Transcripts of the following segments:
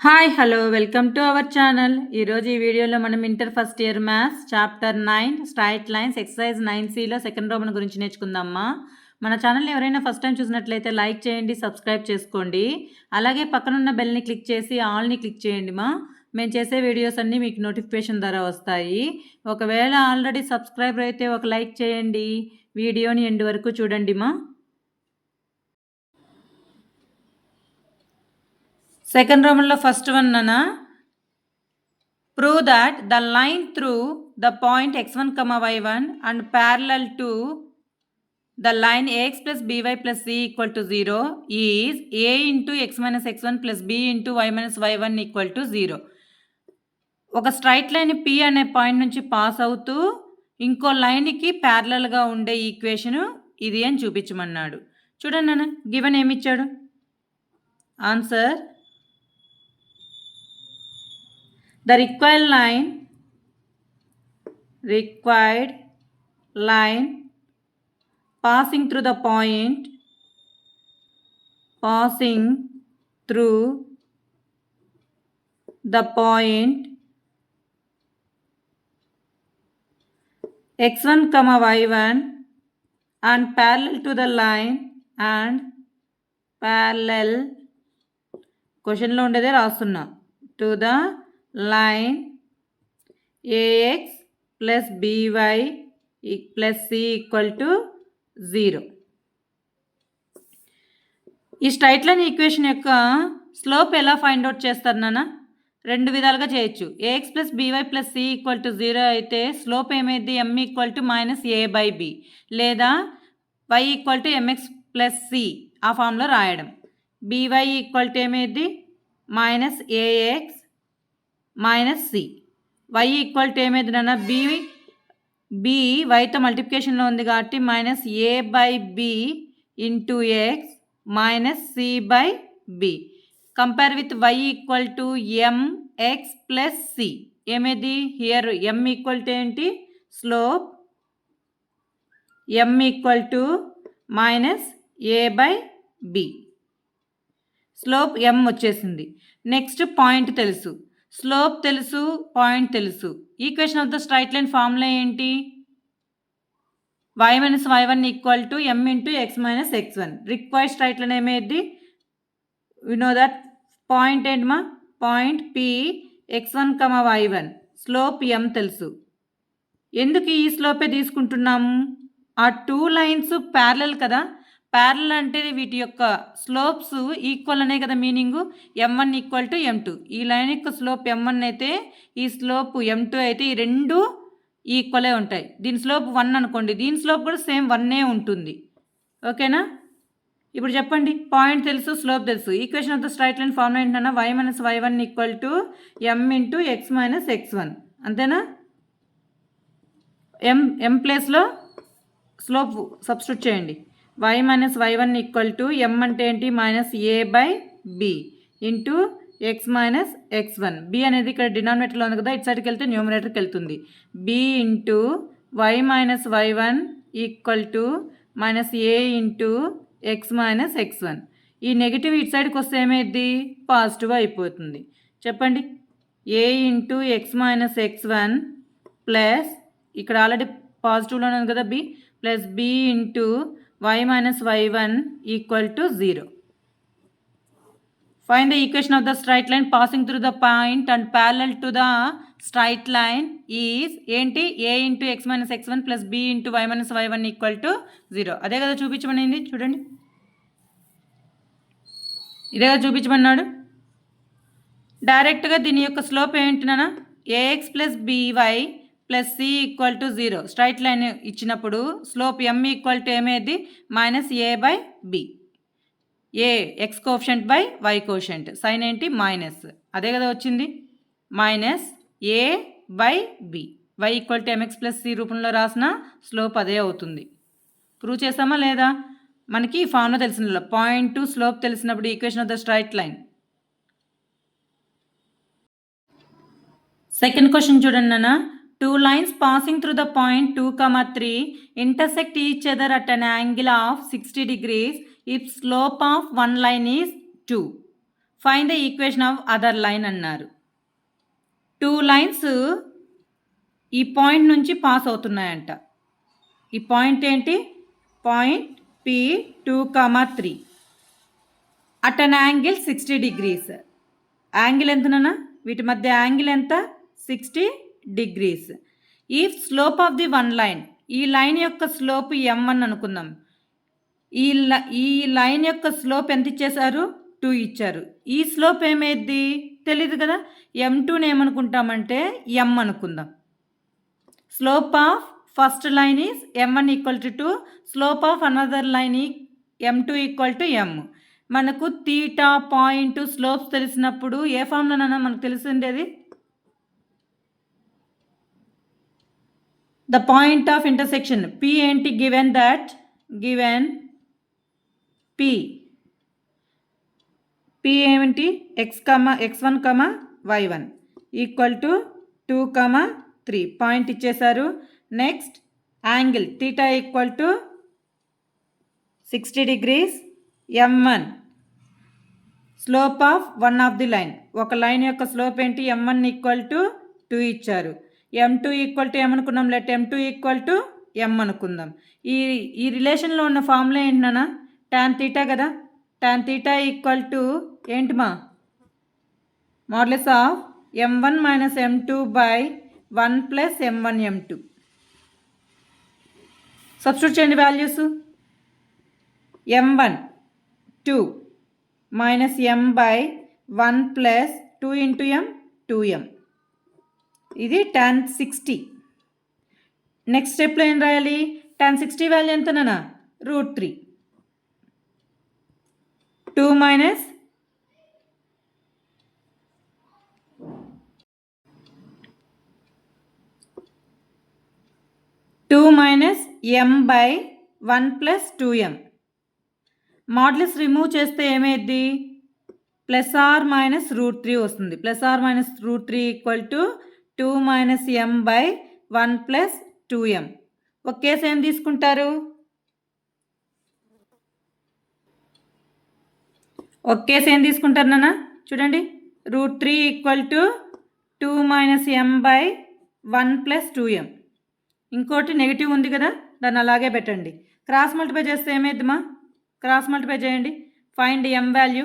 Hi hello welcome to our channel. ఈరోజు ఈ వీడియోలో మనం inter first year maths chapter 9 straight lines exercise 9Cలో సెకండ్ రోమన్ గురించి నేర్చుకుందామా. మన ఛానల్ని ఎవరైనా ఫస్ట్ టైం చూసినట్లయితే లైక్ చేయండి, సబ్స్క్రైబ్ చేసుకోండి. అలాగే పక్కనున్న బెల్ని క్లిక్ చేసి ఆల్ని క్లిక్ చేయండి మేము చేసే వీడియోస్ అన్నీ మీకు నోటిఫికేషన్ ద్వారా వస్తాయి. ఒకవేళ ఆల్రెడీ సబ్స్క్రైబర్ అయితే ఒక లైక్ చేయండి, వీడియోని ఎండ్ వరకు చూడండి సెకండ్ రోమన్లో first one prove that the line through the point x1, y1 and parallel to the line ax plus by plus c equal to 0 is a into x minus x1 plus b into y minus y1 equal to 0. ఒక straight line P అనే point నుంచి pass అవుతూ ఇంకో లైన్కి ప్యారలల్గా ఉండే equation ఇది అని చూపించమన్నాడు. చూడండి గివెన్ ఏమిచ్చాడు answer. The required line passing through the point x1, y1 and parallel to the line and parallel క్వశ్చన్లో ఉండేదే రాస్తున్నా to the line ax plus by plus c equal to 0. ఈ స్ట్రైట్ లైన్ ఈక్వేషన్ యొక్క slope ఎలా find out చేస్తారు రెండు విధాలుగా చేయొచ్చు. ax ప్లస్ by plus c equal to 0 అయితే స్లోప్ ఏమైంది m ఈక్వల్ టు -a/b లేదా y equal to mx plus c ఆ ఫామ్లో రాయడం. by ఈక్వల్ టు ఏమైంది -ax minus c. Y equal to ఏమైంది బి వైతో మల్టిప్లికేషన్లో ఉంది కాబట్టి -a/b into x minus c/b. Compare with y equal to mx plus c. ఏమేది హియర్ m ఈక్వల్ టు ఏంటి slope m equal to -a/b. Slope m వచ్చేసింది. Next point తెలుసు, slope తెలుసు, పాయింట్ తెలుసు. Equation of the straight line formula ఏంటి y minus y1 equal to m into x minus x1. Required straight line ఏమైంది we know that point ఏంటి point P x1, y1 slope m తెలుసు. ఎందుకు ఈ స్లోపే తీసుకుంటున్నాము ఆ టూ లైన్స్ ప్యారలల్ కదా. Parallel అంటే వీటి యొక్క స్లోప్స్ ఈక్వల్ అనే కదా meaning. m1 equal to m2. ఈ లైన్ యొక్క స్లోప్ m1 అయితే ఈ స్లోప్ m2 అయితే ఈ రెండు ఈక్వలే ఉంటాయి. దీని స్లోప్ 1 అనుకోండి, దీని స్లోప్ కూడా సేమ్ 1 ఉంటుంది. ఓకేనా. ఇప్పుడు చెప్పండి పాయింట్ తెలుసు, స్లోప్ తెలుసు. Equation of the straight line formula ఏంటన్నా y minus y1 equal to m into x minus x1 అంతేనా. m ప్లేస్లో స్లోప్ సబ్స్టిట్యూట్ చేయండి. y minus y1 equal to m అంటే ఏంటి -a/b into x minus x1. b అనేది ఇక్కడ డినామినేటర్లో ఉంది కదా, ఇటు సైడ్కి వెళ్తే న్యూమరేటర్కి వెళ్తుంది. b into y minus y1 equal to -a into x minus x1. ఈ నెగిటివ్ ఇటు సైడ్కి వస్తే ఏమైంది పాజిటివ్ అయిపోతుంది. చెప్పండి a into x minus x1 plus ఇక్కడ ఆల్రెడీ పాజిటివ్లో ఉంది కదా b plus b into y minus y1 equal to 0. Find the equation of the straight line passing through the point and parallel to the straight line is ఏంటి a into x minus x1 plus b into y minus y1 equal to 0. అదే కదా చూపించమనింది, చూడండి ఇదే కదా చూపించమన్నాడు. డైరెక్ట్గా దీని యొక్క slope ఏంటినా ax ప్లస్ by plus c equal to 0. Straight line ఇచ్చినప్పుడు స్లోప్ m ఈక్వల్ టు ఏమేది -a/b. A x coefficient by y coefficient, sign ఏంటి మైనస్, అదే కదా వచ్చింది -a/b. Y equal to mx plus c రూపంలో రాసిన స్లోప్ అదే అవుతుంది. ప్రూవ్ చేసామా లేదా. మనకి ఈ ఫార్ములా తెలిసిన పాయింట్ టు స్లోప్ తెలిసినప్పుడు equation of the straight line. Second question చూడండి two lines passing through the point 2, 3 intersect each other at an angle of 60 degrees if slope of one line is 2. Find the equation of other line అన్నారు. 2 lines ఈ point నుంచి pass అవుతున్నాయంట. ఈ point ఏంటి? Point P2, 3 at an angle 60 degrees. Angle ఎంతనన్నా? వీటి మధ్య angle ఎంత? 60 degrees. If slope of the one line, ఈ లైన్ యొక్క స్లోప్ m1 అనుకుందాం. ఈ లైన్ యొక్క స్లోప్ ఎంత ఇచ్చేశారు? 2 ఇచ్చారు. ఈ స్లోప్ ఏమైద్ది? తెలీదు కదా. m2ని ఏమనుకుంటామంటే m అనుకుందాం. Slope of first line is m1 equal to 2. Slope of another line m2 equal to m. మనకు తీటా పాయింట్ స్లోప్స్ తెలిసినప్పుడు ఏ ఫార్ములానైనా మనకు తెలిసిండేది the point of intersection. P ఏంటి? గివెన్ P ఏమిటి? x1, y1 equal to 2, 3 point ఇచ్చేశారు. Next angle theta equal to 60 degrees. m1 slope of one of the line, ఒక లైన్ యొక్క స్లోప్ ఏంటి? m1 ఈక్వల్ టు 2 ఇచ్చారు. m2 ఈక్వల్ టు m అనుకున్నాం. Let m2 equal to m అనుకుందాం. ఈ రిలేషన్లో ఉన్న ఫార్ములా ఏంటన్నా? tan తీటా కదా. tan తీటా ఈక్వల్ టు ఏంటి మా? Modulus of m1 minus m2 by 1 plus m1 m2. Substitute చేయండి values. m1 2 minus m by 1 plus 2 into m 2m. ఇది tan 60. నెక్స్ట్ స్టెప్లో ఏం రాయాలి? tan 60 వాల్యూ ఎంతనా? √3. 2 minus m by 1 plus 2m. Modulus remove చేస్తే ఏమైద్ది? ప్లస్ ఆర్ మైనస్ √3 వస్తుంది. Plus or minus √3 equal to 2 minus m by 1 plus 2m. ఒక case ఏం తీసుకుంటారు? నాన్న చూడండి. √3 equal to 2 minus m by 1 plus 2m. ఇంకోటి నెగిటివ్ ఉంది కదా, దాన్ని అలాగే పెట్టండి. క్రాస్ మల్టిప్లై చేస్తే ఏమైద్దిమా? క్రాస్ మల్టిప్లై చేయండి. Find m value.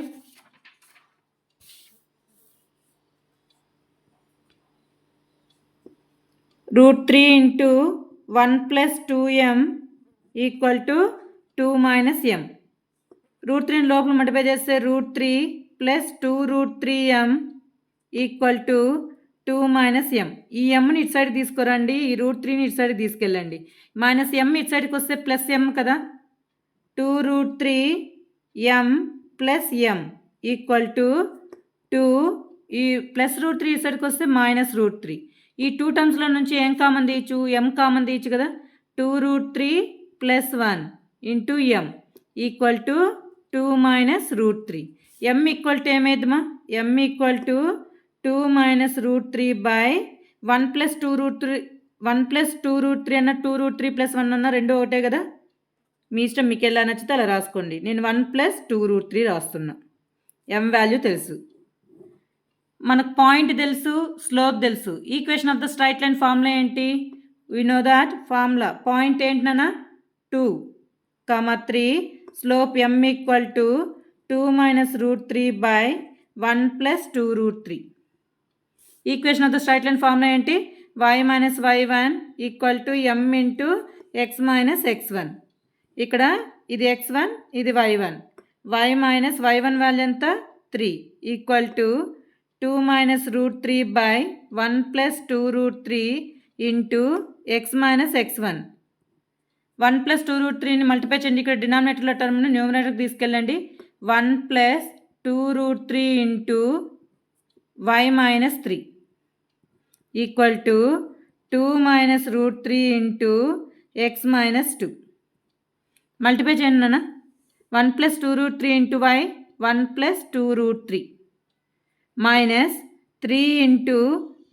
√3 into 1 plus 2m equal to 2 minus m. √3 లోపల మల్టిప్లై చేస్తే √3 plus 2√3m equal to 2 minus m. ఈ mని ఇటు సైడ్ తీసుకురండి, ఈ √3ని ఇటు సైడ్ తీసుకెళ్ళండి. మైనస్ m ఇటు సైడ్కి వస్తే ప్లస్ m కదా. 2√3m plus m equal to 2. ఈ ప్లస్ √3 ఇటు సైడ్కి వస్తే మైనస్ √3. ఈ 2 టర్మ్స్లో నుంచి ఏం కామన్ తీయచ్చు? m కామన్ తీయచ్చు కదా. 2√3 plus 1 into m equal to 2 minus √3. m equal to ఏమైద్దిమా? m equal to 2 minus √3 by 1 plus 2√3. 1 plus 2√3 అన్న 2√3 ప్లస్ 1 అన్న రెండు ఒకటే కదా. మీ ఇష్టం, మీకు ఎలా నచ్చితే అలా రాసుకోండి. నేను 1 ప్లస్ 2√3 రాస్తున్నా. m వాల్యూ తెలుసు మనకు, పాయింట్ తెలుసు, స్లోప్ తెలుసు. Equation of the straight line formula ఏంటి? We know that formula. Point ఏంటన్నా? 2, 3 slope m equal to 2 minus √3 by 1 plus 2√3. Equation of the straight line formula ఏంటి? y minus y1 equal to m into x minus x1. ఇక్కడ ఇది x1, ఇది y1. y minus y1 value ఎంత? 3 equal to 2 minus √3 by 1 plus 2√3 into x minus x1. 1 plus 2√3ని multiply చేయండి. ఇక్కడ డినామినేటర్లో టర్మ్ని న్యూమరేటర్కి తీసుకెళ్ళండి. 1 plus 2√3 into y minus 3 equal to 2 minus √3 into x minus 2. Multiply చేయండి నాన్న. 1 plus 2√3 into y, 1 plus 2√3 minus 3 into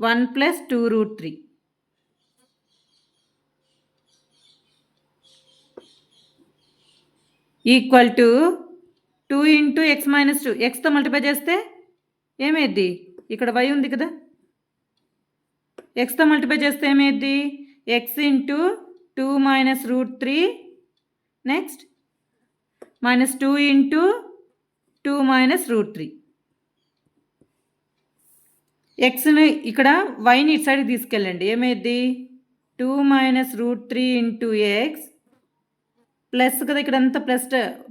1 plus 2√3 equal to 2 into x minus 2 ఎక్స్తో మల్టిప్లై చేస్తే ఏమైద్ది? ఇక్కడ వై ఉంది కదా, ఎక్స్తో మల్టిప్లై చేస్తే ఏమైద్ది? X into 2 minus root 3 next minus 2 into 2 minus root 3. ఎక్స్ని ఇక్కడ వైని ఇటు సైడ్కి తీసుకెళ్ళండి, ఏమైద్ది? 2 minus root 3 into x plus కదా, ఇక్కడ అంతా ప్లస్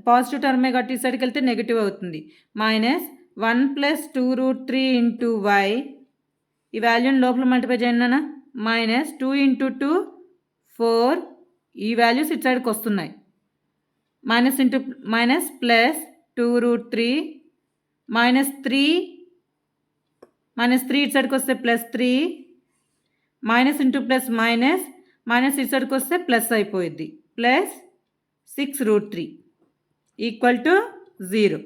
పాజిటివ్ టర్మే కాబట్టి ఇటు సైడ్కి వెళ్తే నెగిటివ్ అవుతుంది. Minus 1 plus 2 root 3 into y, ఈ వాల్యూని లోపల మల్టిప్లై చేయండి. మైనస్ 2 ఇంటూ 2 4, ఈ వాల్యూస్ ఇటు సైడ్కి వస్తున్నాయి. Minus into minus plus 2 root 3 minus 3 ఇటు సైడ్కి వస్తే plus 3 minus into plus minus ఇటు సైడ్కి వస్తే ప్లస్ అయిపోయింది. Plus 6 root 3 equal to 0.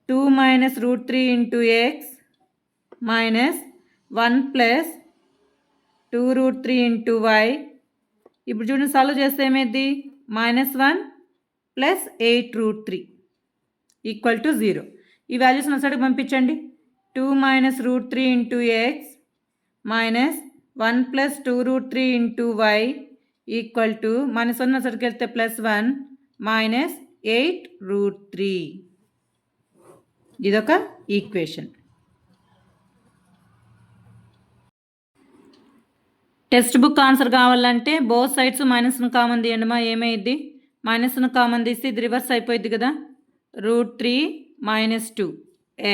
2 minus root 3 into x minus 1 plus 2 root 3 into y. ఇప్పుడు చూడండి, సాల్వ్ చేస్తే ఏమైంది? -1 ప్లస్ 8 రూట్ 3 ఈక్వల్ టు 0. ఈ వాల్యూస్ నా సైడ్కి పంపించండి. 2 minus root 3 into x minus 1 plus 2 root 3 into y equal to -1 నా సైడ్కి వెళ్తే +1 మైనస్ 8 రూట్ 3. ఇదొక ఈక్వేషన్. టెక్స్ట్ బుక్ ఆన్సర్ కావాలంటే బోత్ సైడ్స్ మైనస్ను కామన్ తీయండి. ఏమైంది? మైనస్ను కామన్ తీస్తే ఇది రివర్స్ అయిపోయింది కదా, √3 మైనస్ 2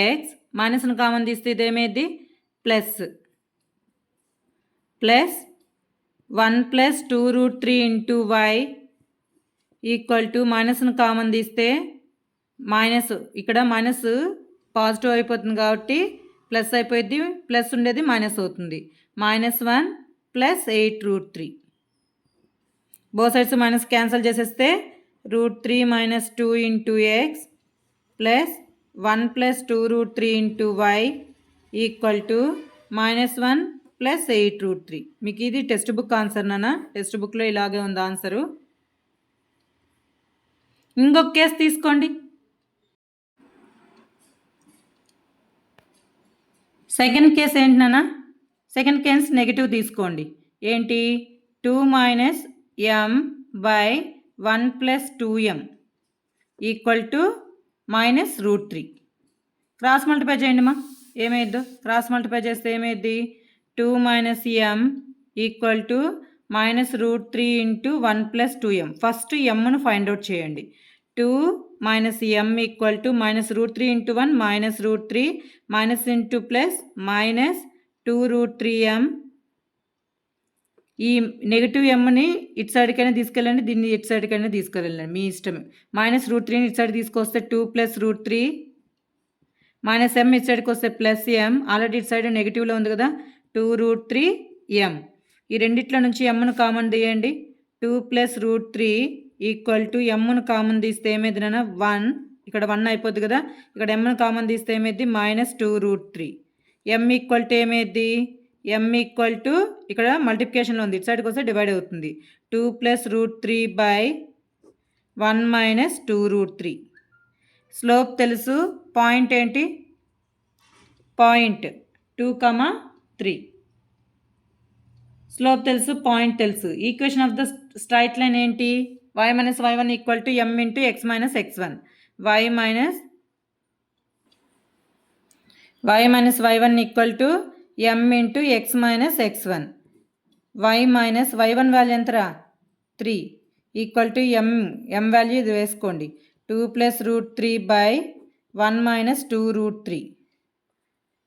ఎక్స్ మైనస్ను కామన్ తీస్తే ఇది ఏమైంది? Plus 1 plus 2 root 3 into y equal to మైనస్ను కామన్ తీస్తే మైనస్, ఇక్కడ మైనస్ పాజిటివ్ అయిపోతుంది కాబట్టి ప్లస్ అయిపోయింది, ప్లస్ ఉండేది మైనస్ అవుతుంది. -1 plus 8 root 3. Both sides minus cancel చేసేస్తే √3 minus 2 into x plus 1 plus 2 root 3 into y equal to -1 plus 8 root 3. మీకు ఇది టెక్స్ట్ బుక్ ఆన్సర్ నాన్న. టెక్స్ట్ బుక్లో ఇలాగే ఉంది ఆన్సరు. ఇంకొక కేసు తీసుకోండి. సెకండ్ కేసు ఏంటి నాన్న? సెకండ్ కేసు నెగిటివ్ తీసుకోండి. ఏంటి? 2 minus m by 1 plus 2m equal to -√3. Cross multiply చేయండి మా, ఏమైద్దో? క్రాస్ మల్టిప్లై చేస్తే ఏమైద్ది? 2 minus m equal to -√3 into 1 plus 2m. First mను ఫైండ్ అవుట్ చేయండి. 2 minus m equal to -√3 into 1 -√3 minus into plus -2√3m. ఈ నెగిటివ్ ఎమ్ని ఇటు సైడ్కైనా తీసుకెళ్ళండి, దీన్ని ఇటు సైడ్కైనా తీసుకెళ్ళండి, మీ ఇష్టమే. -√3ని ఇటు సైడ్ తీసుకొస్తే 2 ప్లస్ √3 మైనస్ m ఇటు సైడ్కి వస్తే ప్లస్ m. ఆల్రెడీ ఇటు సైడ్ నెగిటివ్లో ఉంది కదా, 2√3m. ఈ రెండిట్లో నుంచి mను కామన్ తీయండి. 2 ప్లస్ √3 ఈక్వల్ టు mను కామన్ తీస్తే ఏమైంది నాన్న? 1. ఇక్కడ 1 అయిపోద్ది కదా, ఇక్కడ mను కామన్ తీస్తే ఏమైంది? -2√3. m ఈక్వల్ టు ఏమైంది? m ఈక్వల్ టు ఇక్కడ మల్టిప్లికేషన్లో ఉంది, ఇటు సైడ్కి వస్తే డివైడ్ అవుతుంది. 2 ప్లస్ √3 బై 1 మైనస్ 2√3. స్లోప్ తెలుసు, పాయింట్ ఏంటి? పాయింట్ 2,3. స్లోప్ తెలుసు, పాయింట్ తెలుసు. Equation of the straight line ఏంటి? y minus y1 equal to m into x minus x1. y minus y1 equal to m into x minus x1. y minus y1 value ఎంతరా? 3 equal to m value ఇది వేసుకోండి. 2 plus √3 by 1 minus 2√3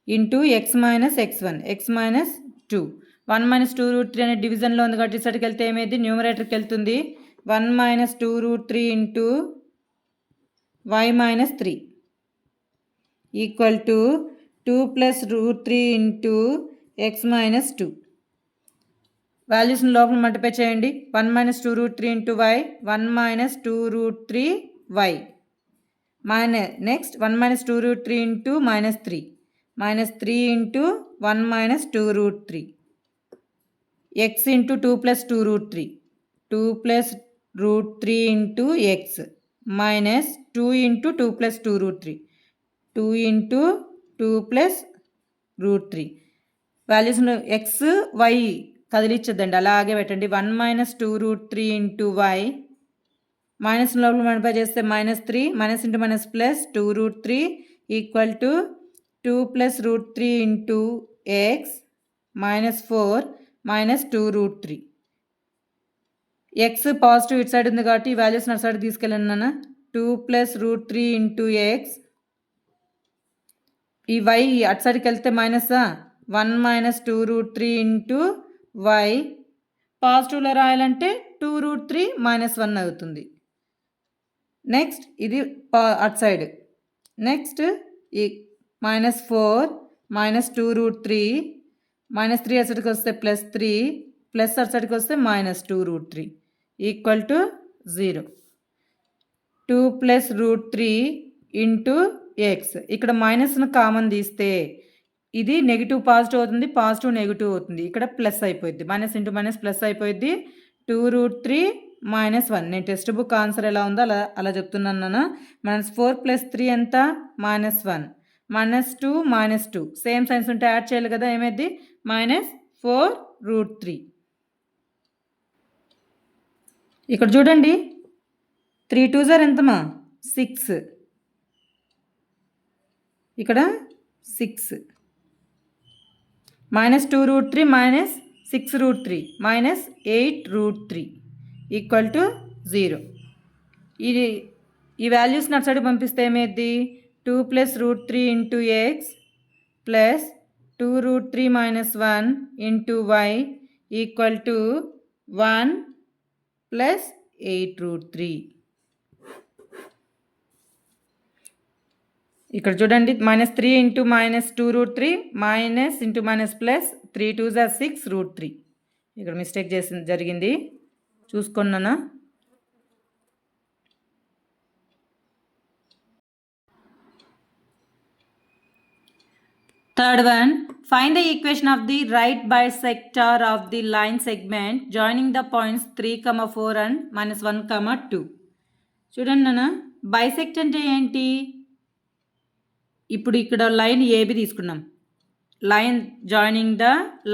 into x minus x1 x minus 2. 1 minus 2√3 అనే డివిజన్లో ఉంది కాబట్టి ఇక్కడికి వెళ్తే ఏమైంది? న్యూమరేటర్కి వెళ్తుంది. 1 minus 2√3 into y minus 3 equal to 2 plus √3 into x minus 2. వాల్యూస్ని లోపల మల్టిప్లై చేయండి. 1 minus 2√3 into y 1 minus 2√3 y next 1 minus 2√3 into -3 -3 into 1 minus 2√3 x into 2 plus 2√3 2 plus √3 into x minus 2 into 2 plus 2 root 3, 2 into 2 plus root 3. వాల్యూస్ను x why కదిలించద్దండి, అలాగే పెట్టండి. 1 minus 2 root 3 into y, minus లోపల multiply చేస్తే -3, minus into minus plus 2 root 3 equal to 2 plus root 3 into x -4 minus 2 root 3. X positive ఇటు side ఉంది కాబట్టి ఈ values నా సైడ్ తీసుకెళ్ళండి నాన్న. 2 ప్లస్ రూట్ 3 ఇంటూ ఎక్స్, ఈ వై అటు సైడ్కి వెళ్తే మైనసా, 1 మైనస్ 2 రూట్ 3 ఇంటూ వై. పాజిటివ్లో రాయాలంటే 2 రూట్ 3 -1 అవుతుంది. నెక్స్ట్ ఇది అటు సైడ్. నెక్స్ట్ ఈ -4 మైనస్ 2 రూట్ 3, -3 అటు సైడ్కి వస్తే +3, ప్లస్ అటు సైడ్కి వస్తే -2 root 3 equal to 0. 2 plus root 3 into x, ఇక్కడ మైనస్ను కామన్ తీస్తే ఇది నెగిటివ్ పాజిటివ్ అవుతుంది, పాజిటివ్ నెగిటివ్ అవుతుంది. ఇక్కడ ప్లస్ అయిపోయింది, మైనస్ ఇంటూ మైనస్ ప్లస్ అయిపోయింది. 2 రూట్ 3 -1. నేను టెక్స్ట్ బుక్ ఆన్సర్ ఎలా ఉందో అలా చెప్తున్నాను నాన్న. -4 + 3 ఎంత, -1, -2 -2 సేమ్ సైన్స్ ఉంటే యాడ్ చేయాలి కదా, ఏమైంది -4 రూట్ 3. ఇక్కడ చూడండి 3 2 జార్ ఎంతమా 6, ఇక్కడ 6, -2 root 3 -6 root 3 -8 root 3 equal to 0. ఈ వాల్యూస్ నా సైడ్ పంపిస్తే ఏమైంది, 2 plus root 3 into x plus 2 root 3 -1 into y equal to 1 plus 8 root 3. ఇక్కడ చూడండి -3 into -2 root 3 minus into minus plus 3 2 జార్ 6 రూట్ 3. ఇక్కడ మిస్టేక్ జరిగింది, చూసుకున్నానా. Third one, find the equation of the right bisector of the line segment joining the points 3, 4 and -1, 2. చూడండి నాన్న, bisect అంటే ఏంటి. ఇప్పుడు ఇక్కడ లైన్ ఏబి తీసుకున్నాం,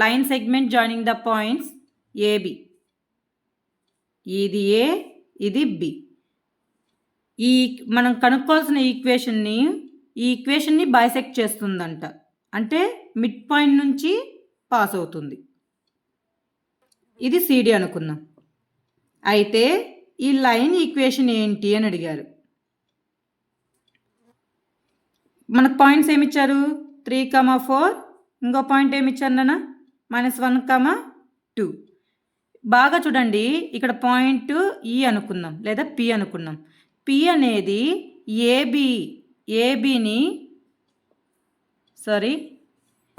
line segment joining the points AB, ఇది ఏ ఇది బి. మనం కనుక్కోవాల్సిన ఈ ఈక్వేషన్ని బైసెక్ట్ చేస్తుందంట, అంటే మిడ్ పాయింట్ నుంచి పాస్ అవుతుంది. ఇది సిడి అనుకుందాం. అయితే ఈ లైన్ ఈక్వేషన్ ఏంటి అని అడిగారు. మనకు పాయింట్స్ ఏమిచ్చారు, 3, 4, ఇంకో పాయింట్ ఏమిచ్చారు నాన్న -1, 2. బాగా చూడండి, ఇక్కడ పాయింట్ ఈ అనుకుందాం లేదా పి అనుకుందాం. పి అనేది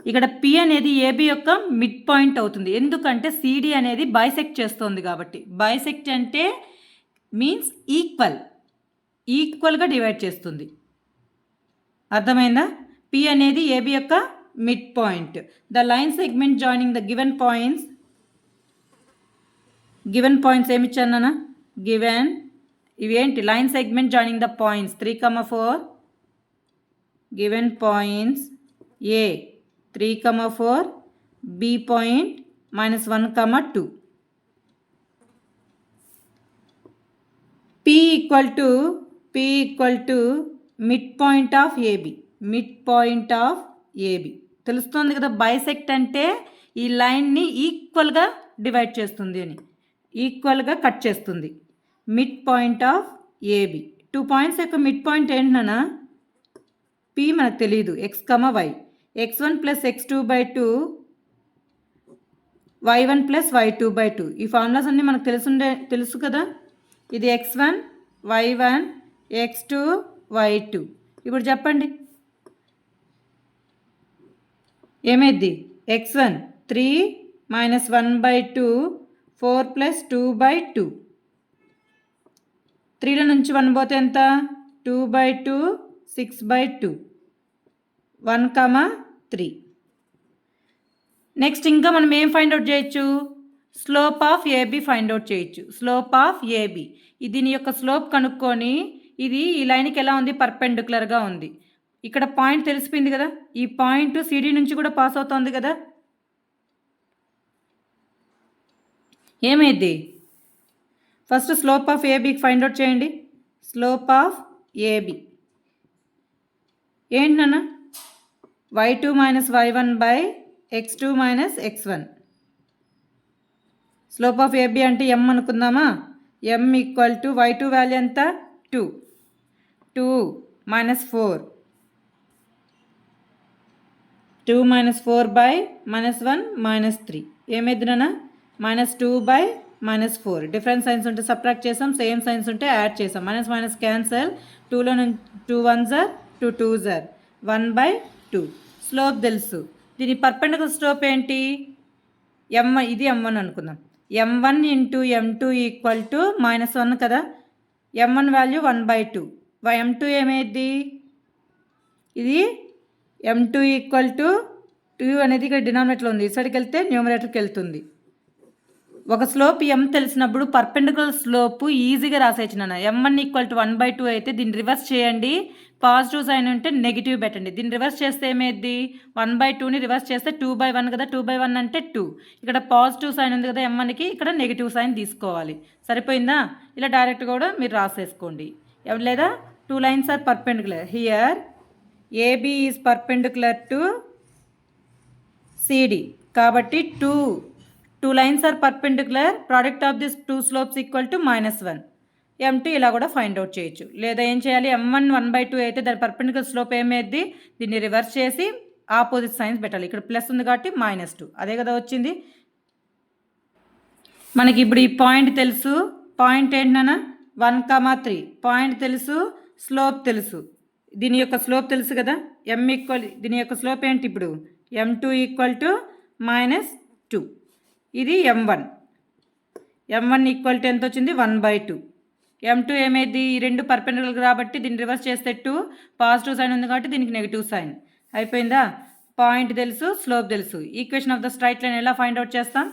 ఇక్కడ పి అనేది ఏబి యొక్క మిడ్ పాయింట్ అవుతుంది, ఎందుకంటే సిడి అనేది బైసెక్ట్ చేస్తుంది కాబట్టి. బైసెక్ట్ అంటే మీన్స్ ఈక్వల్గా డివైడ్ చేస్తుంది, అర్థమైందా. పి అనేది ఏబి యొక్క mid point. The line segment joining the given points ఏమిచ్చాను గివెన్, ఇవేంటి line segment joining the points 3, 4, given points A 3, 4, B point -1, 2. P equal to mid point of AB, తెలుస్తుంది కదా. Bisect అంటే ఈ లైన్ని ఈక్వల్గా డివైడ్ చేస్తుంది అని, ఈక్వల్గా కట్ చేస్తుంది. Mid point of AB, 2 points యొక్క మిడ్ పాయింట్ ఏంటన్నా, పి మనకు తెలియదు, x, y, x1 + x2/2 y1 + y2/2. ఈ ఫార్ములాస్ అన్నీ మనకు తెలుసు కదా. ఇది x1 y1 x2 y2. ఇప్పుడు చెప్పండి ఏమైంది, x1 3 - 1/2 4 + 2/2. 3లో నుంచి 1 పోతే ఎంత, 2/2 6/2 1, 3. నెక్స్ట్ ఇంకా మనం ఏం ఫైండ్ అవుట్ చేయొచ్చు, slope of AB find out చేయొచ్చు. స్లోప్ ఆఫ్ ఏబి, దీని యొక్క స్లోప్ కనుక్కొని ఇది ఈ లైన్కి ఎలా ఉంది, పర్పెండిక్యులర్గా ఉంది. ఇక్కడ పాయింట్ తెలిసిపోయింది కదా, ఈ పాయింట్ సిడి నుంచి కూడా పాస్ అవుతుంది కదా, ఏమైంది? ఫస్ట్ స్లోప్ ఆఫ్ ఏబీకి ఫైండ్ అవుట్ చేయండి. స్లోప్ ఆఫ్ ఏబి ఏంటి నాన్న? y2 minus y1 by x2 minus x1. Slope of AB అంటే m అనుకుందామా? m equal to y2 value ఎంత? 2 మైనస్ 2 మైనస్ 4 బై -1 -3 ఏమైంది నాన్న? -2 బై -4. డిఫరెంట్ సైన్స్ ఉంటే సబ్ట్రాక్ట్ చేసాం, సేమ్ సైన్స్ ఉంటే యాడ్ చేసాం. మైనస్ క్యాన్సల్, 2లో 2 1s are 2 2s are 1/2. Slope తెలుసు. దీని పర్పెండిక్యులర్ స్లోప్ ఏంటి? ఇది m1 అనుకుందాం. m1 into m2 equal to -1 కదా, m1 వాల్యూ 1/2. m2 ఏమైంది? ఇది m2 ఈక్వల్ టు 2 అనేది ఇక్కడ డినామినేటర్లో ఉంది, ఇసడికి వెళ్తే న్యూమరేటర్కి వెళ్తుంది. ఒక స్లోప్ m తెలిసినప్పుడు పర్పెండిక్యులర్ స్లోప్ ఈజీగా రాసేయచ్చు నాన్న. m1 ఈక్వల్ టు 1/2 అయితే దీన్ని రివర్స్ చేయండి, పాజిటివ్ సైన్ ఉంటే నెగిటివ్ పెట్టండి. దీన్ని రివర్స్ చేస్తే ఏమైంది? 1/2ని రివర్స్ చేస్తే 2/1 కదా, 2/1 అంటే 2. ఇక్కడ పాజిటివ్ సైన్ ఉంది కదా m1కి, ఇక్కడ నెగిటివ్ సైన్ తీసుకోవాలి. సరిపోయిందా? ఇలా డైరెక్ట్ కూడా మీరు రాసేసుకోండి. లేదా 2 lines are perpendicular. Here AB is perpendicular to CD. కాబట్టి 2 lines are perpendicular. Product of these two slopes equal to -1. m2 ఇలా కూడా ఫైండ్ అవుట్ చేయొచ్చు. లేదా ఏం చేయాలి? m1 1/2 అయితే దాని పర్పెండిక్యులర్ స్లోప్ ఏమైంది? దీన్ని రివర్స్ చేసి ఆపోజిట్ సైన్స్ పెట్టాలి. ఇక్కడ ప్లస్ ఉంది కాబట్టి -2, అదే కదా వచ్చింది. మనకి ఇప్పుడు ఈ పాయింట్ తెలుసు. పాయింట్ ఏంటన్నా? 1,3. పాయింట్ తెలుసు, స్లోప్ తెలుసు. దీని యొక్క స్లోప్ తెలుసు కదా, m ఈక్వల్, దీని యొక్క స్లోప్ ఏంటి ఇప్పుడు? m2 equal to -2. ఇది m1 ఈక్వల్ టు ఎంత వచ్చింది? 1/2. m2 ఏమైంది? ఈ రెండు పర్పెండిక్యులర్ కాబట్టి దీన్ని రివర్స్ చేస్తే 2, పాజిటివ్ సైన్ ఉంది కాబట్టి దీనికి నెగిటివ్ సైన్. అయిపోయిందా? పాయింట్ తెలుసు, స్లోప్ తెలుసు. Equation of the straight line ఎలా ఫైండ్ అవుట్ చేస్తాం?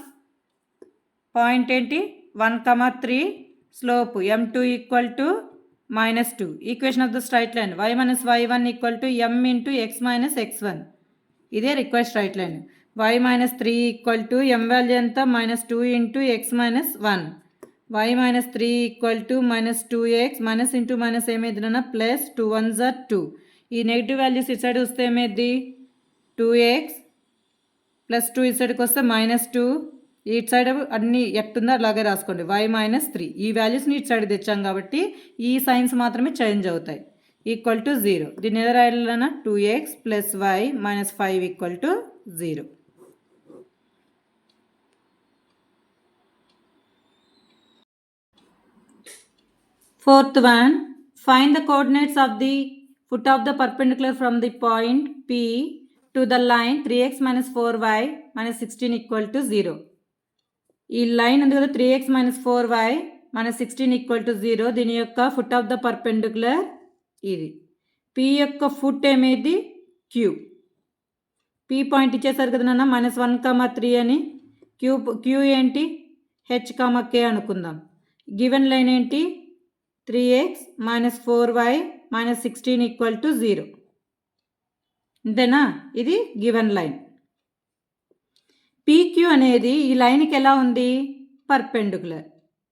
పాయింట్ ఏంటి? 1,3, slope m2 equal to -2. Equation of the straight line y minus y1 equal to m into x minus x1. ఇదే required straight line. y minus 3 equal to m value ఎంత? -2 into x minus 1. y minus 3 equal to -2x. Minus into minus ఏమైంది నాన్న? Plus 2 1s are 2. ఈ negative values ఇటు side వస్తే ఏమైంది? 2x plus 2 ఇటు సైడ్కి వస్తే -2. ఇటు సైడ్ అన్ని ఎట్టుందో అలాగే రాసుకోండి. y minus 3. ఈ వాల్యూస్ని ఇటు సైడ్ తెచ్చాం కాబట్టి ఈ సైన్స్ మాత్రమే చేంజ్ అవుతాయి. Equal to 0. దీన్ని ఎలా రాయాలన్నా? 2x plus y minus 5 equal to 0. Fourth one, find the coordinates of the foot of the perpendicular from the point P to the line 3x minus 4y minus 16 equal to 0. ఈ line ఉంది కదా 3x minus 4y minus 16 equal to 0. దీని యొక్క foot of the perpendicular ఇది. P యొక్క foot ఏమేది? Q. P point ఇచ్చేసారు కదా నాన్న, -1,3 అని. Q ఏంటి? H, K అనుకుందాం. గివెన్ లైన్ ఏంటి? 3x minus 4y minus 16 equal to 0. అంతేనా? ఇది గివెన్ లైన్. PQ అనేది ఈ లైన్కి ఎలా ఉంది? పర్పెండిక్యులర్.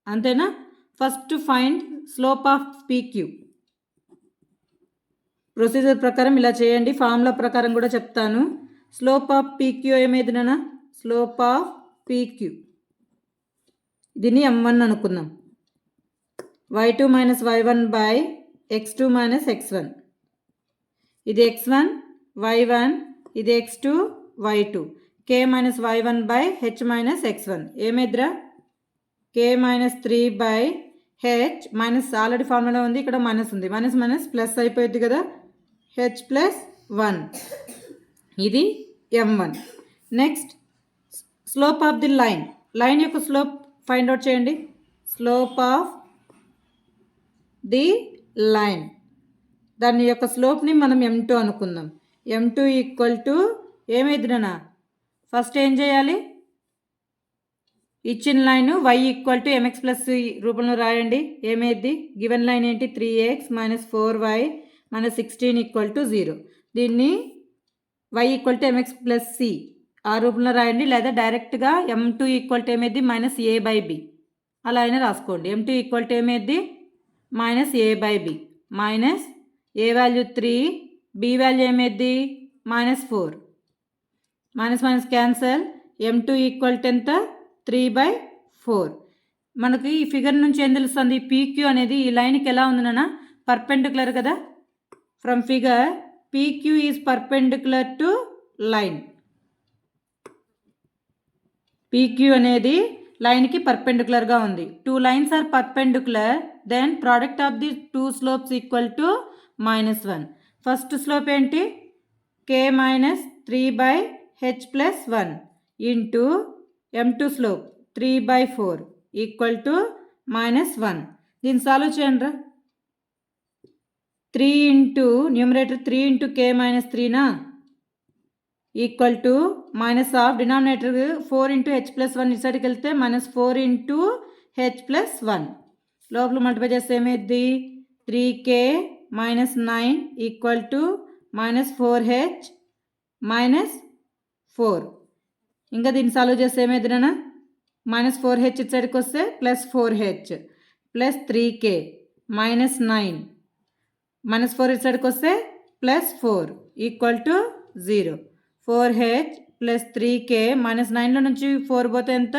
అంతేనా? First find slope of PQ. Procedure ప్రకారం ఇలా చేయండి, ఫార్ములా ప్రకారం కూడా చెప్తాను. స్లోప్ ఆఫ్ PQ ఏమైంది నాన్న? స్లోప్ ఆఫ్ PQ దీన్ని m1 అనుకుందాం. y2 minus y1 by x2 minus x1. ఇది x1 y1, ఇది x2 y2. k minus y1 by h minus x1. ఏమైద్రా? k minus 3 by h minus already formula ఉంది, ఇక్కడ minus ఉంది. Minus plus అయిపోయింది కదా, h plus 1. ఇది m1. Next slope of the line. Line యొక్క slope find out చేయండి. Slope of the line, దాని యొక్క స్లోప్ని మనం m2 అనుకుందాం. m2 ఈక్వల్ టు ఏమైంది నాన్న? ఫస్ట్ ఏం చేయాలి? ఇచ్చిన line y equal to mx plus రూపంలో రాయండి. ఏమైంది? గివెన్ లైన్ ఏంటి? 3x minus 4y minus 16 equal to 0. దీన్ని y equal to mx plus c ఆ రూపంలో రాయండి. లేదా డైరెక్ట్గా m2 ఈక్వల్ టు ఏమైంది? మైనస్ a బై b అలా అయినా రాసుకోండి. m2 ఈక్వల్ టు ఏమైంది? Minus a by b minus a value 3, b value ఏమైంది? Minus 4. Minus minus cancel. m2 equal to ఎంత? 3/4. మనకి ఈ ఫిగర్ నుంచి ఏం తెలుస్తుంది? PQ అనేది ఈ లైన్కి ఎలా ఉంది నాన్న? పర్పెండిక్యులర్ కదా. From figure PQ is perpendicular to line. PQ అనేది లైన్కి పర్పెండిక్యులర్గా ఉంది. 2 lines are perpendicular, then product of the 2 slopes equal to -1. First slope ఏంటి? k minus 3/h plus 1 into m2 slope 3/4 equal to -1. దీన్ని సాల్వ్ చేయండి. 3 into numerator 3 into k minus 3నా equal to minus of denominator 4 into h plus 1 ఇసడికి వెళ్తే -4 into h plus 1 లోపల multiply చేస్తే ఏమైంది? 3k minus 9 equal to -4h minus 4. ఇంకా దీన్ని సాల్వ్ చేస్తే ఏమైంది నాన్న? -4h ఇసడికి వస్తే plus 4h plus 3k minus 9 -4 ఇసడికి వస్తే plus 4 equal to 0. 4h plus 3k minus 9లో నుంచి 4 పోతే ఎంత?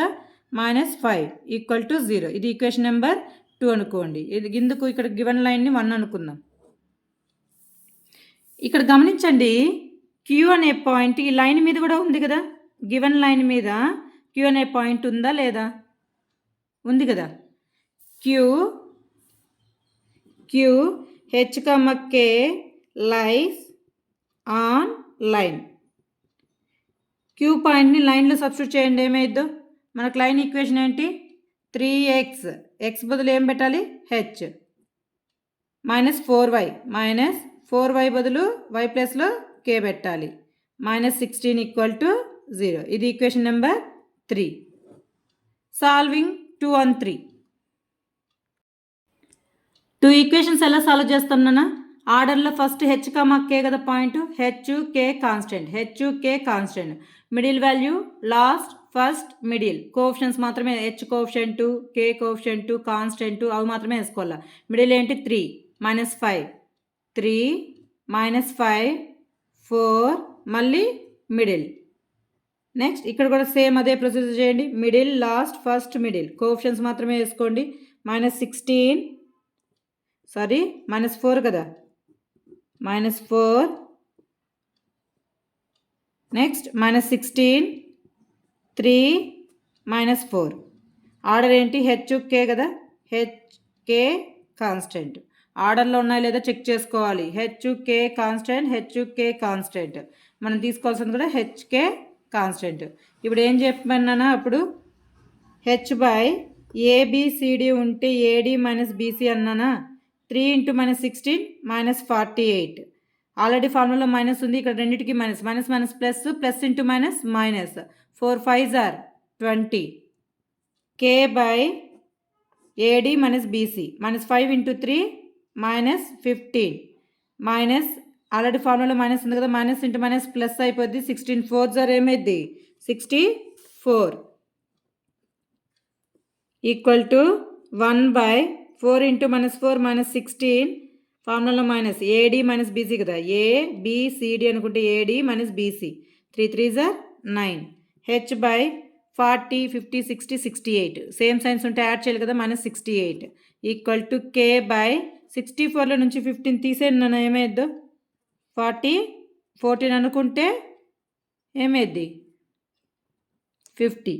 -5 ఈక్వల్ టు 0. ఇది ఈక్వేషన్ నెంబర్ 2 అనుకోండి. ఇది ఇందుకు ఇక్కడ గివెన్ లైన్ని 1 అనుకుందాం. ఇక్కడ గమనించండి, Q అనే పాయింట్ ఈ లైన్ మీద కూడా ఉంది కదా. గివెన్ లైన్ మీద Q అనే పాయింట్ ఉందా లేదా? ఉంది కదా. H, K lies on line. Q పాయింట్ని లైన్లో సబ్స్టిట్యూట్ చేయండి. ఏమైద్దో? మనకు లైన్ ఈక్వేషన్ ఏంటి? 3x, x బదులు ఏం పెట్టాలి? h minus 4y minus 4y బదులు y ప్లస్లో k పెట్టాలి. -16 ఈక్వల్ టు 0. ఇది equation number 3. Solving 2 on 3. 2 equations ఎలా సాల్వ్ చేస్తాం నాన్న? ఆర్డర్లో ఫస్ట్ h, k కదా point. h, k constant. Middle value last, first, middle. Coefficients మాత్రమే h coefficient, k coefficient, constant అవి మాత్రమే వేసుకోవాలి. మిడిల్ ఏంటి? 3 -5 3 -5 4 మళ్ళీ మిడిల్. నెక్స్ట్ ఇక్కడ కూడా సేమ్ అదే ప్రొసీజర్ చేయండి. Middle, last, first, middle. Coefficients మాత్రమే వేసుకోండి. -16 -4 కదా. -4 నెక్స్ట్ -16 3 -4. ఆర్డర్ ఏంటి? h, k కదా. h, k constant. ఆర్డర్లో ఉన్నాయో లేదో చెక్ చేసుకోవాలి. h, k constant. మనం తీసుకోవాల్సింది కూడా h, k కాన్స్టెంట్. ఇప్పుడు ఏం చెప్పమన్నానా? అప్పుడు h బై ABCD ఉంటే AD మైనస్ BC అన్నానా. 3 ఇంటూ -16 -48. ఆల్రెడీ ఫార్ములా మైనస్ ఉంది. ఇక్కడ రెండింటికి minus plus into minus 4 5s are 20. k by AD minus BC -5 into 3 -15 minus already formula minus ఉంది కదా. మైనస్ ఇంటూ మైనస్ ప్లస్ అయిపోద్ది. 16 4s are ఏమైద్ది? 64 equal to 1/4 into -4 -16 formula minus AD minus BC కదా. ABCD అనుకుంటే AD minus BC 3 3s are 9. h by 40 50 60 68 same signs ఉంటే add చేయాలి కదా. -68 equal to k by 64లో నుంచి 15 తీసేయండి నన్ను. ఏమైద్దో? 40 14 అనుకుంటే ఏమైద్ది? 50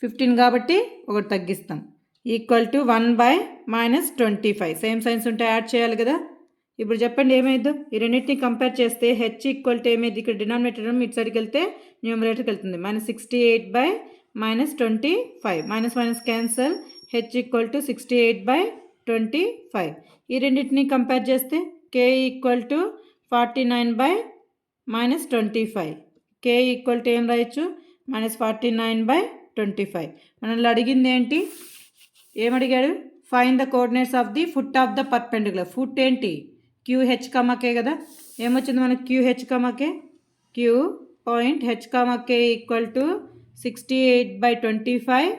15 కాబట్టి ఒకటి తగ్గిస్తాం. ఈక్వల్ టు 1/-25 సేమ్ సైన్స్ ఉంటే యాడ్ చేయాలి కదా. ఇప్పుడు చెప్పండి ఏమైద్దో? ఈ రెండింటిని కంపేర్ చేస్తే h ఈక్వల్ టు ఏమైంది? ఇక్కడ డినామినేటర్ ఇటు సైడ్కి వెళ్తే న్యూమరేటర్కి వెళ్తుంది. -68/-25 minus cancel. h equal to 68/25. ఈ రెండింటిని కంపేర్ చేస్తే k equal to 49/-25. k equal to ఏం రాయొచ్చు? -49/25. 25. మనల్ని అడిగింది ఏంటి, ఏమడిగాడు, find the coordinates of the foot of the perpendicular. Foot ఏంటి, QH, K కదా. ఏమొచ్చింది మనకి QH, K. Q point H, K equal to 68/25,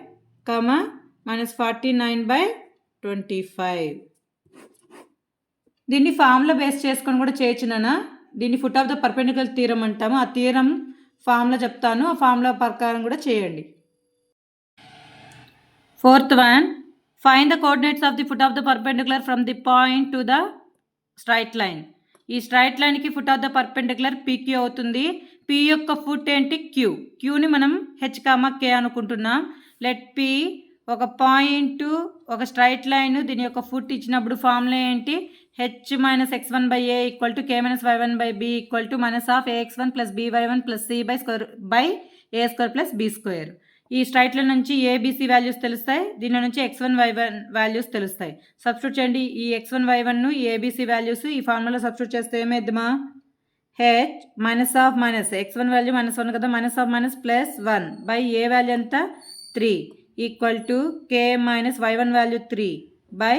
-49/25. దీన్ని ఫార్ములా బేస్ చేసుకొని కూడా చేయొచ్చు నాన్న. దీన్ని foot of the perpendicular theorem అంటాము. ఆ థీరం ఫార్ములా చెప్తాను, ఆ ఫార్ములా ప్రకారం కూడా చేయండి. 4th one, find the coordinates of the foot of the perpendicular from the point to the straight line. ఈ స్ట్రైట్ లైన్కి foot of the perpendicular PQ అవుతుంది. P యొక్క ఫుట్ ఏంటి, Qని మనం H, K అనుకుంటున్నాం. లెట్ P ఒక పాయింట్, ఒక straight line, దీని యొక్క ఫుట్ ఇచ్చినప్పుడు ఫార్ములా ఏంటి, H - x1/a equal to K - y1/b equal to -ax1 + by1 + c/a² + b². ఈ స్ట్రైట్ లైన్ నుంచి ABC వాల్యూస్ తెలుస్తాయి, దీని నుంచి x1, y1 వాల్యూస్ తెలుస్తాయి. సబ్స్టిట్యూట్ చేయండి. ఈ x1, y1 ఈ ABC వాల్యూస్ ఈ ఫార్ములా సబ్స్టిట్యూట్ చేస్తే ఏమైద్దామా, H -x1 వాల్యూ -1 కదా, -+1 బై a వాల్యూ ఎంత 3 equal to K - y1 value 3 by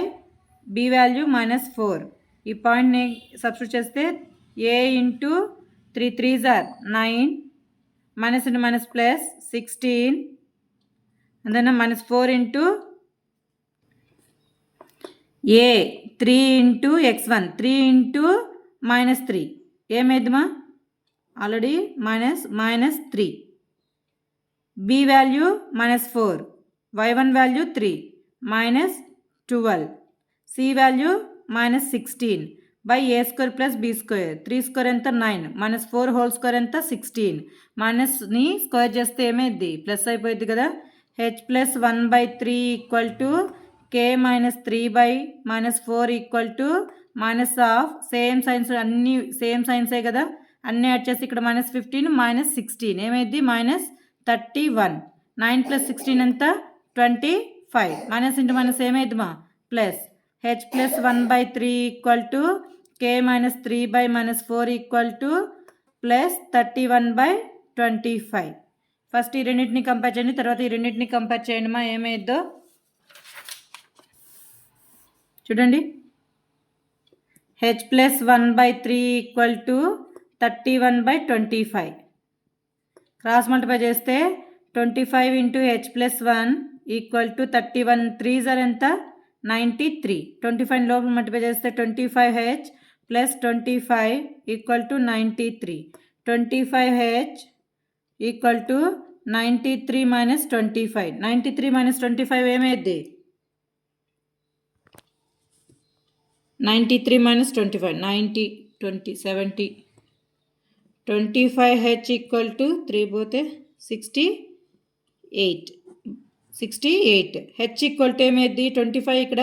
b value -4. ఈ పాయింట్ని సబ్స్టిట్యూట్ చేస్తే a into 3 3s are 9, minus into minus plus 16, and then -4 into a 3 into x1 3 into -3 ఏమైద్దామా already -3, b value -4, y1 value 3 -12, c value -16 by a² + b². 3² ఎంత 9, -4 whole square ఎంత 16, మైనస్ని square చేస్తే ఏమైద్ది plus అయిపోయింది కదా. H + 1/3 equal to K - 3/-4 equal to same signs, అన్ని same సైన్సే కదా, అన్నీ యాడ్ చేసి ఇక్కడ -15 -16 ఏమైద్ది -31. 9 + 16 ఎంత 25, మైనస్ ఇంటూ మైనస్ ఏమైద్దిమా plus. H + 1/3 equal to K - 3/-4 equal to +31/25. First ఈ రెండింటిని కంపేర్ చేయండి, తర్వాత ఈ రెండింటిని కంపేర్ చేయండి మా ఏమైద్దో చూడండి. H + 1/3 equal to 31/25. Cross multiply చేస్తే 25 into H + 1 equal to 31, 3s are ఎంత 93. 25 లోపల మల్టిప్లై చేస్తే 25H + 25 equal to 93. 25H equal to 93 - 25. 93 - 25 ఏమైద్ది 93 - 25 90 20 70. 25H equal to 3 పోతే 68. H ఈక్వల్ టు ఏమైద్ది 25, ఇక్కడ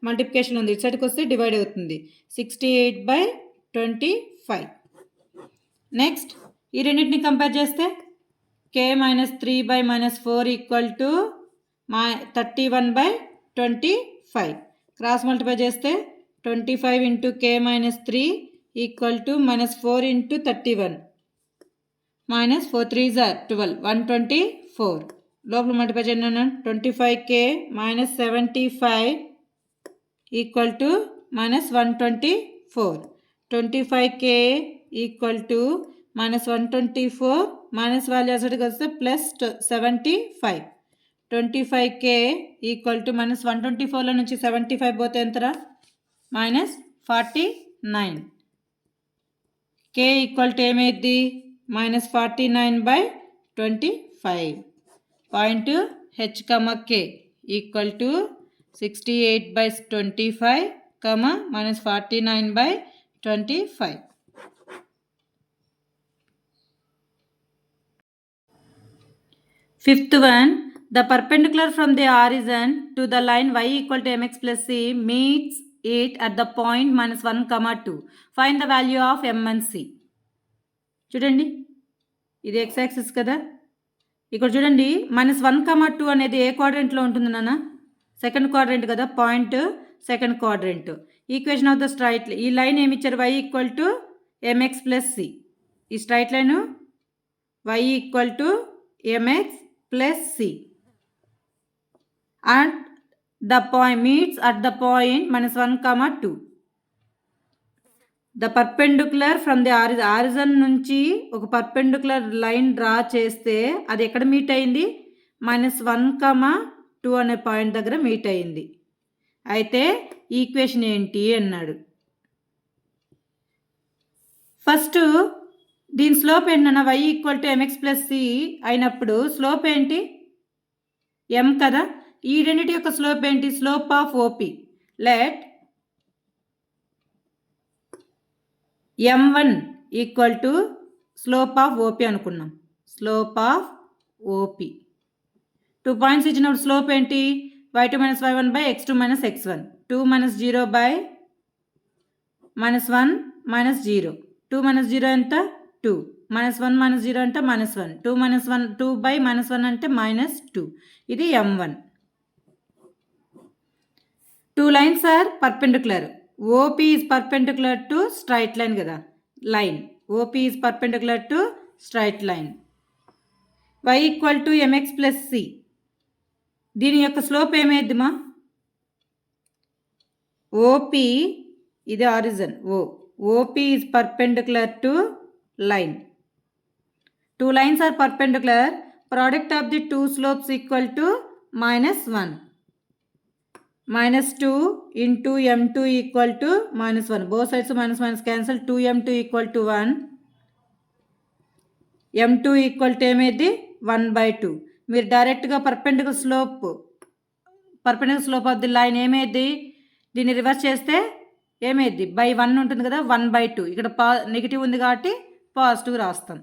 మల్టిప్లికేషన్ ఉంది, ఇటు సైడ్కి వస్తే డివైడ్ అవుతుంది, 68/25. నెక్స్ట్ ఈ రెండింటిని కంపేర్ చేస్తే K - 3/-4 equal to 31/25. Cross multiply చేస్తే 25 into K - 3 equal to -4 into 31, -4 3s are 12, 124. లోపల మల్టిప్లై చేయండి. 25K - 75 equal to -124. 25K equal to -124, minus value అసలుకి వస్తే +75. 25K ఈక్వల్ టు -124లో నుంచి 75 పోతే ఎంతరా -49. K ఈక్వల్ టు ఏమైద్ది -49/25. Point H, K equal to 68/25, -49/25. Fifth one, the perpendicular from the origin to the line y equal to mx plus c meets it at the point -1, 2. Find the value of m and c. చూడండి ఇది x axis కదా, ఇక్కడ చూడండి -1, 2 అనేది ఏ క్వాడ్రెంట్లో ఉంటుంది నాన్న, second quadrant కదా, point second quadrant. Equation of the straight, ఈ లైన్ ఏమి ఇచ్చారు, y equal to mx plus c. ఈ straight line y equal to mx plus c. And the point meets at the point -1, 2. The perpendicular from the origin నుంచి ఒక perpendicular line draw చేస్తే అది ఎక్కడ meet అయింది? -1, 2 అనే పాయింట్ దగ్గర meet అయింది. అయితే ఈక్వేషన్ ఏంటి అన్నాడు. ఫస్ట్ దీని స్లోప్ ఏంటన్నా y = mx + c అయినప్పుడు స్లోప్ ఏంటి? m కదా. ఈ రెండింటి యొక్క స్లోప్ ఏంటి? Slope of OP. Let m1 = slope of OP అనుకున్నాం. స్లోప్ ఆఫ్ ఓపీ 2 పాయింట్స్ ఇచ్చినప్పుడు స్లోప్ ఏంటి? y2 - y1 x2 - x1. 2 - 0 -1 - 0. 2 - 0 ఎంత? 2. -1 - 0 అంటే -1. 2 -1 అంటే -2. ఇది m1. 2 lines are perpendicular. OP is perpendicular to straight line కదా. Line. OP is perpendicular to straight line. y = mx + c. దీని యొక్క స్లోప్ ఏమైద్దిమా? OP ఇది origin O. OP is perpendicular to line. 2 lines are perpendicular. Product of the two slopes equal to -1. -2 into m2 = -1. Both sides minus cancel. 2m2 = 1. m2 = ఏమైంది? 1/2. మీరు డైరెక్ట్గా perpendicular slope of the line ఏమైంది? దీన్ని reverse చేస్తే ఏమైంది? /1 ఉంటుంది కదా. 1/2. ఇక్కడ నెగిటివ్ ఉంది కాబట్టి పాజిటివ్ రాస్తాం.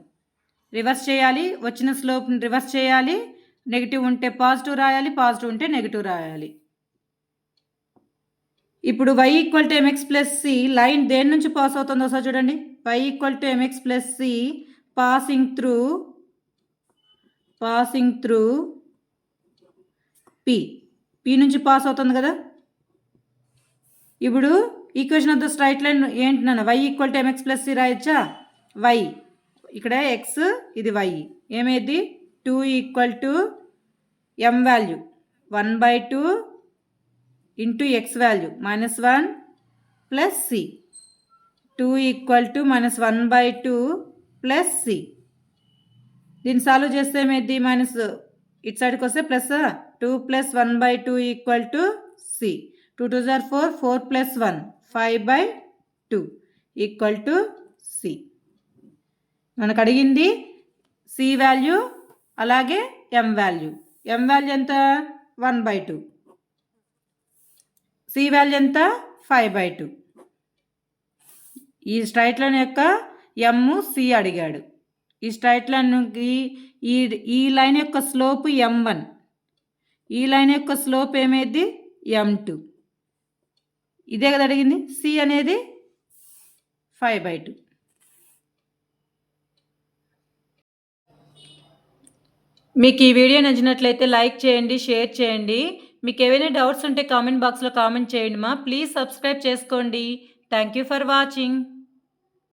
రివర్స్ చేయాలి. వచ్చిన స్లోప్ని రివర్స్ చేయాలి. నెగిటివ్ ఉంటే పాజిటివ్ రాయాలి, పాజిటివ్ ఉంటే నెగిటివ్ రాయాలి. ఇప్పుడు y = mx + c లైన్ దేని నుంచి పాస్ అవుతుందో ఒకసారి చూడండి. y = mx + c passing through p నుంచి పాస్ అవుతుంది కదా. ఇప్పుడు equation of the straight line ఏంటి నాన్న? y = mx + c రాయొచ్చా? y ఇక్కడ x, ఇది y. ఏమైంది? 2 = m value 1/2 into x value -1 plus c. 2 = -1/2 plus c. దీన్ని సాల్వ్ చేస్తే ఏమైంది? మైనస్ ఇటు సైడ్కి వస్తే ప్లస్ 2 + 1/2 = c. 2 2 are 4, 4 + 1 5/2 = c. మనకు అడిగింది c వాల్యూ అలాగే m వాల్యూ. m వాల్యూ ఎంత? 1/2. c వాల్యూ ఎంత? 5/2. ఈ స్ట్రైట్ లైన్ యొక్క m, c అడిగాడు. ఈ స్ట్రైట్ లైన్కి ఈ లైన్ యొక్క స్లోప్ m1. ఈ లైన్ యొక్క స్లోప్ ఏమైంది? m2. ఇదే కదా అడిగింది. c అనేది 5/2. మీకు ఈ వీడియో నచ్చినట్లయితే లైక్ చేయండి, షేర్ చేయండి. మీకు ఏవైనా డౌట్స్ ఉంటే కామెంట్ బాక్స్లో కామెంట్ చేయండి మా. ప్లీజ్ సబ్స్క్రైబ్ చేసుకోండి. Thank you for watching.